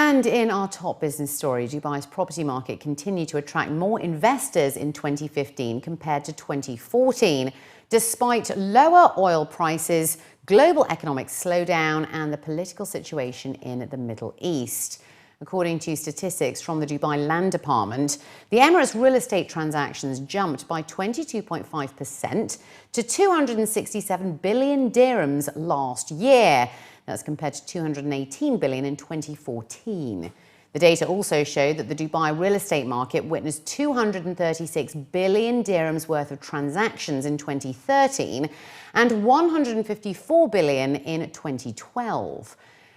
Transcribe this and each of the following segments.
And in our top business story, Dubai's property market continued to attract more investors in 2015 compared to 2014, despite lower oil prices, global economic slowdown, and the political situation in the Middle East. According to statistics from the Dubai Land Department, the Emirates real estate transactions jumped by 22.5% to 267 billion dirhams last year. That's compared to 218 billion in 2014. The data also showed that the Dubai real estate market witnessed 236 billion dirhams worth of transactions in 2013 and 154 billion in 2012.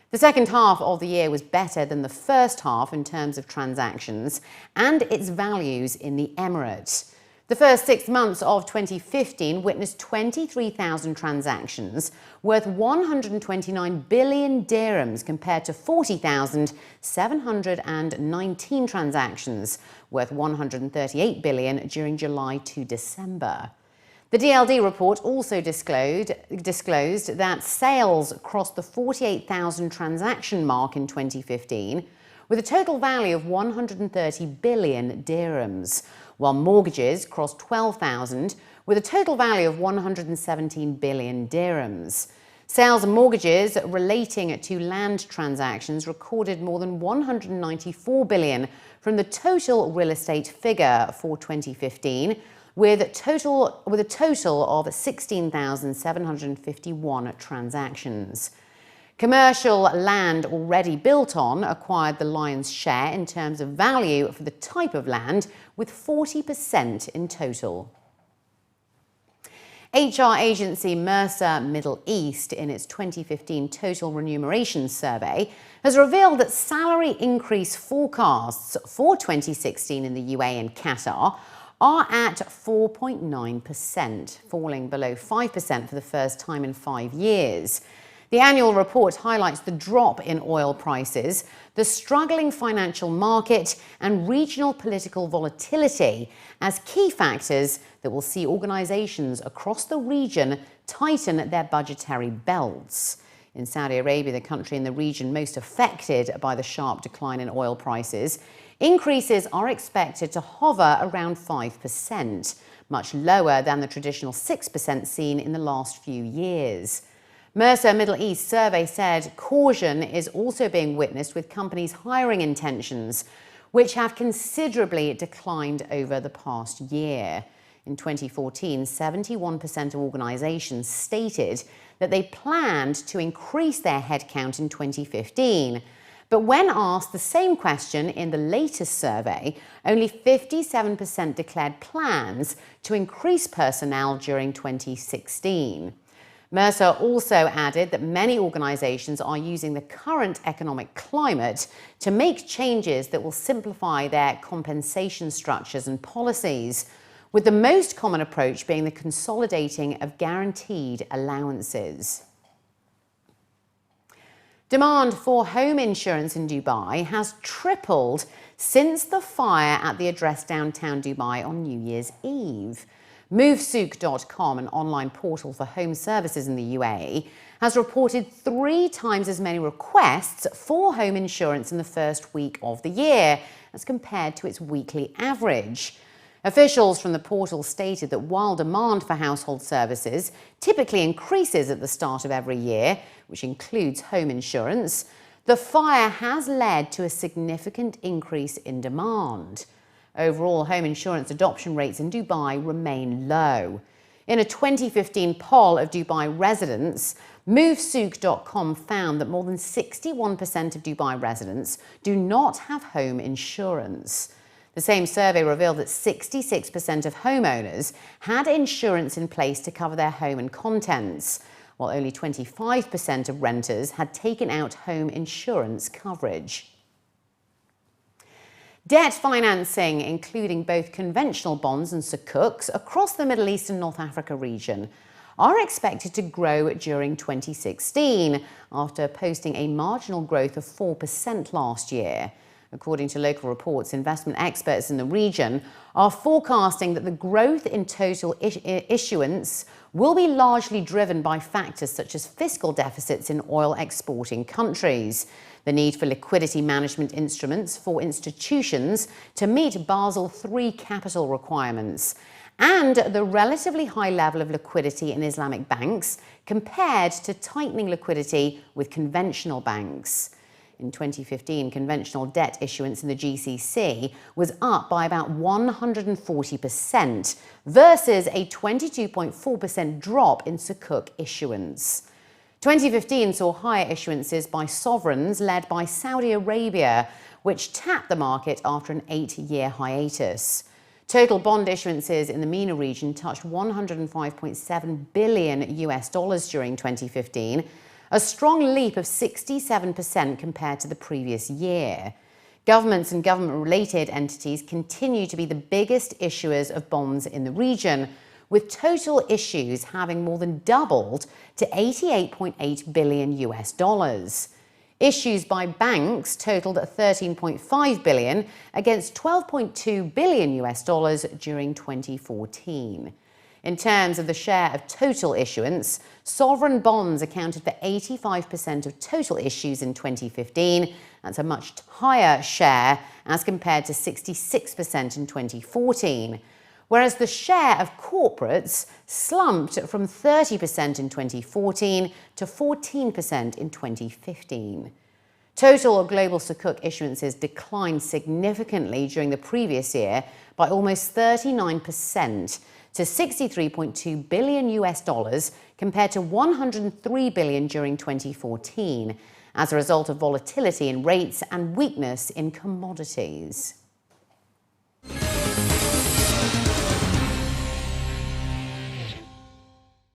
The second half of the year was better than the first half in terms of transactions and its values in the Emirates. The first 6 months of 2015 witnessed 23,000 transactions worth 129 billion dirhams compared to 40,719 transactions worth 138 billion during July to December. The DLD report also disclosed that sales crossed the 48,000 transaction mark in 2015 with a total value of 130 billion dirhams, while mortgages crossed 12,000 with a total value of 117 billion dirhams. Sales and mortgages relating to land transactions recorded more than 194 billion from the total real estate figure for 2015, with a total of 16,751 transactions. Commercial land already built on acquired the lion's share in terms of value for the type of land, with 40% in total. HR agency Mercer Middle East, in its 2015 Total Remuneration Survey, has revealed that salary increase forecasts for 2016 in the UAE and Qatar are at 4.9%, falling below 5% for the first time in 5 years. The annual report highlights the drop in oil prices, the struggling financial market, and regional political volatility as key factors that will see organizations across the region tighten their budgetary belts. In Saudi Arabia, the country in the region most affected by the sharp decline in oil prices, increases are expected to hover around 5%, much lower than the traditional 6% seen in the last few years. Mercer Middle East survey said caution is also being witnessed with companies' hiring intentions, which have considerably declined over the past year. In 2014, 71% of organizations stated that they planned to increase their headcount in 2015. But when asked the same question in the latest survey, only 57% declared plans to increase personnel during 2016. Mercer also added that many organizations are using the current economic climate to make changes that will simplify their compensation structures and policies, with the most common approach being the consolidating of guaranteed allowances. Demand for home insurance in Dubai has tripled since the fire at the address downtown Dubai on New Year's Eve. MoveSouk.com, an online portal for home services in the UAE, has reported 3 times as many requests for home insurance in the first week of the year as compared to its weekly average. Officials from the portal stated that while demand for household services typically increases at the start of every year, which includes home insurance, the fire has led to a significant increase in demand. Overall, home insurance adoption rates in Dubai remain low. In a 2015 poll of Dubai residents, MoveSouk.com found that more than 61% of Dubai residents do not have home insurance. The same survey revealed that 66% of homeowners had insurance in place to cover their home and contents, while only 25% of renters had taken out home insurance coverage. Debt financing, including both conventional bonds and sukuks across the Middle East and North Africa region, are expected to grow during 2016, after posting a marginal growth of 4% last year. According to local reports, investment experts in the region are forecasting that the growth in total issuance will be largely driven by factors such as fiscal deficits in oil exporting countries. the need for liquidity management instruments for institutions to meet Basel III capital requirements, and the relatively high level of liquidity in Islamic banks compared to tightening liquidity with conventional banks. In 2015, conventional debt issuance in the GCC was up by about 140% versus a 22.4% drop in Sukuk issuance. 2015 saw higher issuances by sovereigns led by Saudi Arabia, which tapped the market after an 8-year hiatus. Total bond issuances in the MENA region touched $105.7 billion during 2015, a strong leap of 67% compared to the previous year. Governments and government-related entities continue to be the biggest issuers of bonds in the region, with total issues having more than doubled to $88.8 billion. Issues by banks totaled at $13.5 billion against $12.2 billion during 2014. In terms of the share of total issuance, sovereign bonds accounted for 85% of total issues in 2015. That's a much higher share as compared to 66% in 2014. Whereas the share of corporates slumped from 30% in 2014 to 14% in 2015. Total global Sukuk issuances declined significantly during the previous year by almost 39% to $63.2 billion compared to $103 billion during 2014 as a result of volatility in rates and weakness in commodities.